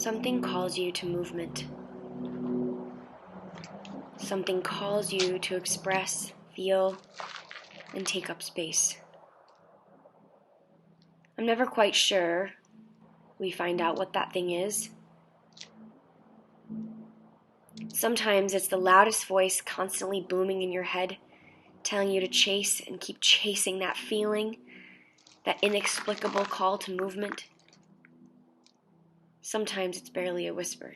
Something calls you to movement. Something calls you to express, feel, and take up space. I'm never quite sure we find out what that thing is. Sometimes it's the loudest voice constantly booming in your head, telling you to chase and keep chasing that feeling, that inexplicable call to movement. Sometimes it's barely a whisper.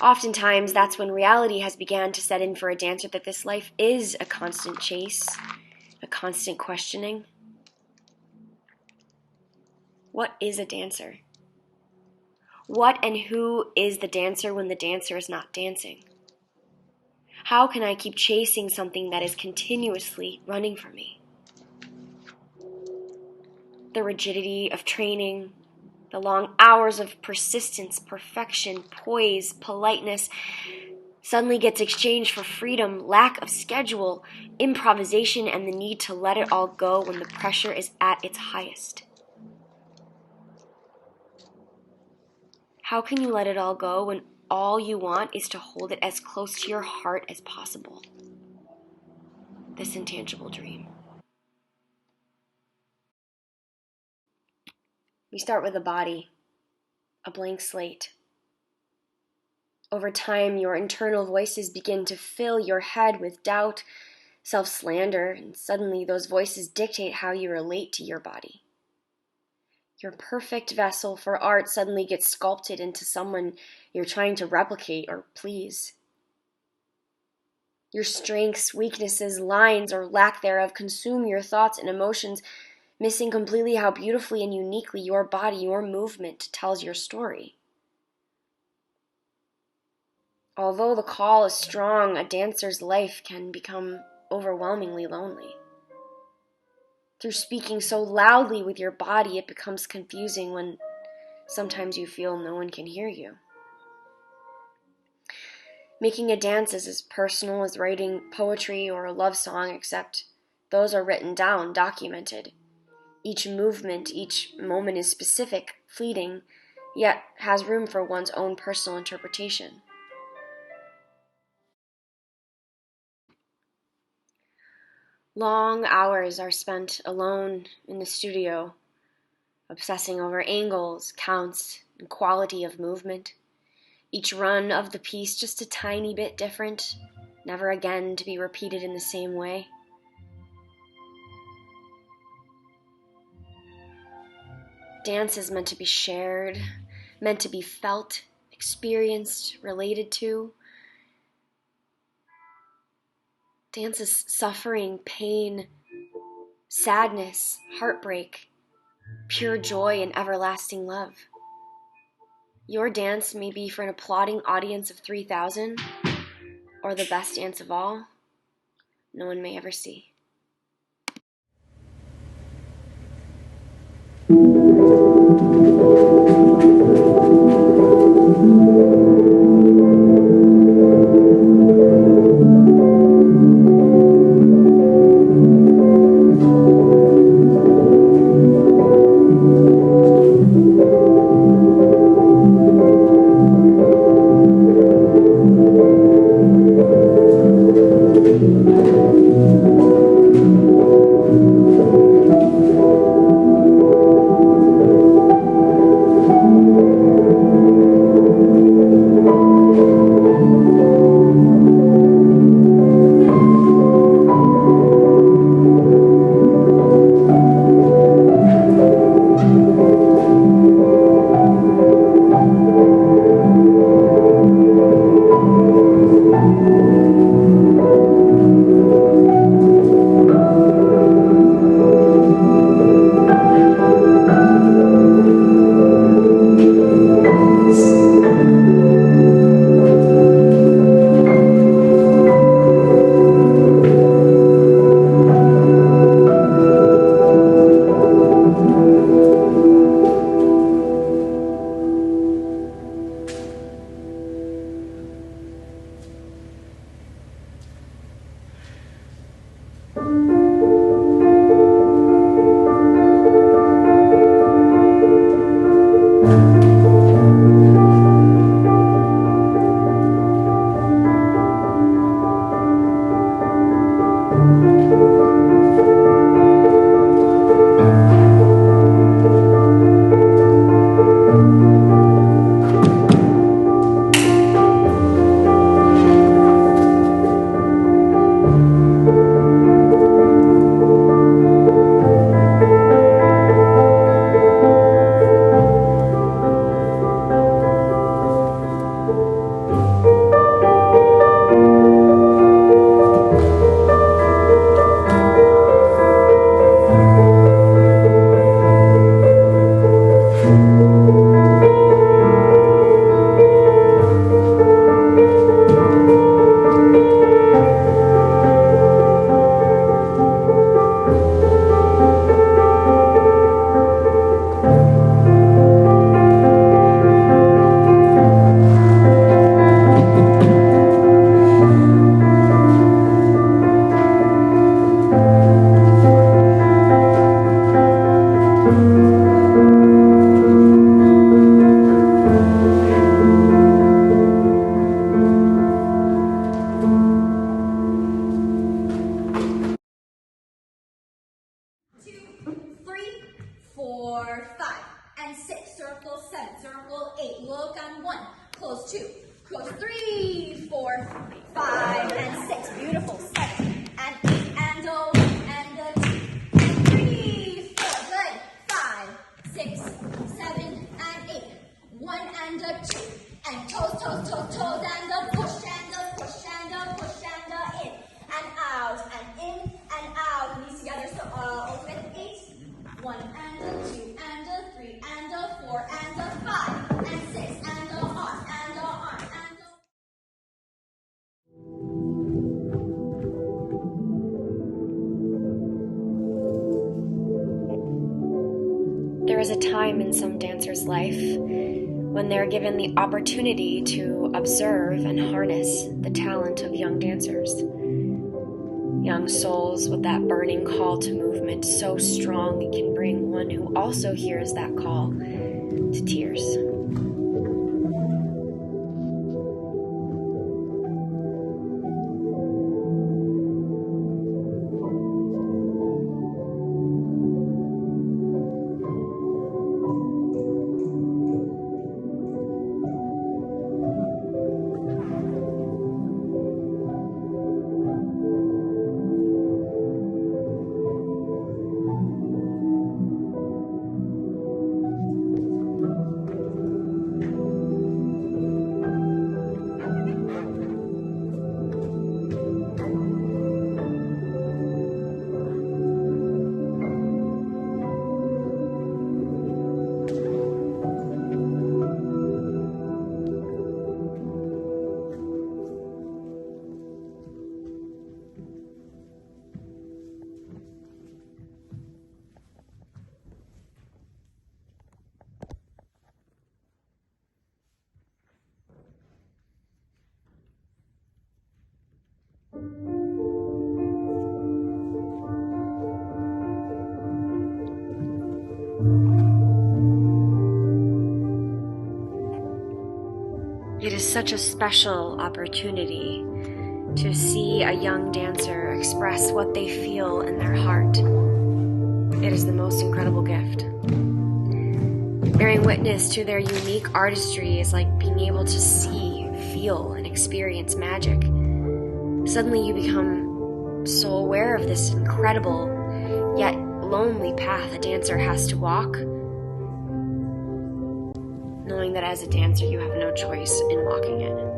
Oftentimes, that's when reality has begun to set in for a dancer, that this life is a constant chase, a constant questioning. What is a dancer? What and who is the dancer when the dancer is not dancing? How can I keep chasing something that is continuously running from me? The rigidity of training, the long hours of persistence, perfection, poise, politeness, suddenly gets exchanged for freedom, lack of schedule, improvisation, and the need to let it all go when the pressure is at its highest. How can you let it all go when all you want is to hold it as close to your heart as possible? This intangible dream. We start with a body, a blank slate. Over time, your internal voices begin to fill your head with doubt, self-slander, and suddenly those voices dictate how you relate to your body. Your perfect vessel for art suddenly gets sculpted into someone you're trying to replicate or please. Your strengths, weaknesses, lines, or lack thereof consume your thoughts and emotions, missing completely how beautifully and uniquely your body, your movement tells your story. Although the call is strong, a dancer's life can become overwhelmingly lonely. Through speaking so loudly with your body, it becomes confusing when sometimes you feel no one can hear you. Making a dance is as personal as writing poetry or a love song, except those are written down, documented. Each movement, each moment is specific, fleeting, yet has room for one's own personal interpretation. Long hours are spent alone in the studio, obsessing over angles, counts, and quality of movement. Each run of the piece just a tiny bit different, never again to be repeated in the same way. Dance is meant to be shared, meant to be felt, experienced, related to. Dance is suffering, pain, sadness, heartbreak, pure joy, and everlasting love. Your dance may be for an applauding audience of 3,000, or the best dance of all, no one may ever see. close 2, close 3, 4, 5, and 6. Beautiful. 7, and 8, and oh, and 2, and 3, 4. Good. 5, 6, 7, and 8. 1 and 2, and toes, toes, toes, toes, and a push, and a push, and a push, and a in, and out, and in, and out. Knees together, so alternate 8. 1 and 2, and 3, and 4, and 5, and 6, and arm, and arm, and There is a time in some dancers' life when they're given the opportunity to observe and harness the talent of young dancers. Young souls with that burning call to movement so strong it can bring one who also hears that call to tears. It is such a special opportunity to see a young dancer express what they feel in their heart. It is the most incredible gift. Bearing witness to their unique artistry is like being able to see, feel, and experience magic. Suddenly you become so aware of this incredible, yet lonely path a dancer has to walk, knowing that as a dancer you have no choice in walking it.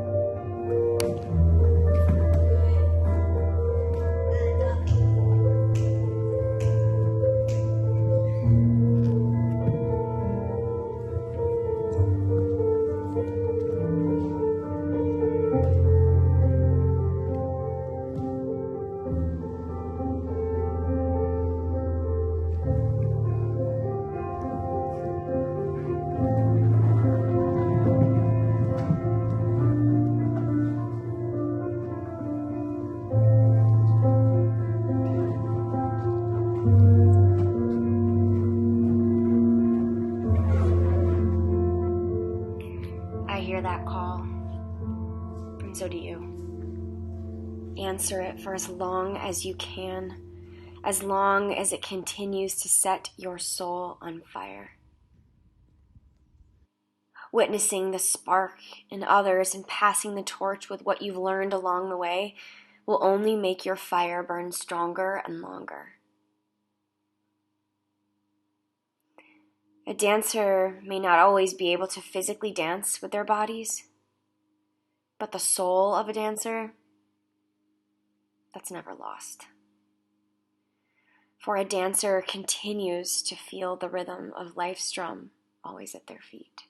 I hear that call, and so do you. Answer it for as long as you can, as long as it continues to set your soul on fire. Witnessing the spark in others and passing the torch with what you've learned along the way will only make your fire burn stronger and longer. A dancer may not always be able to physically dance with their bodies, but the soul of a dancer, that's never lost. For a dancer continues to feel the rhythm of life's drum always at their feet.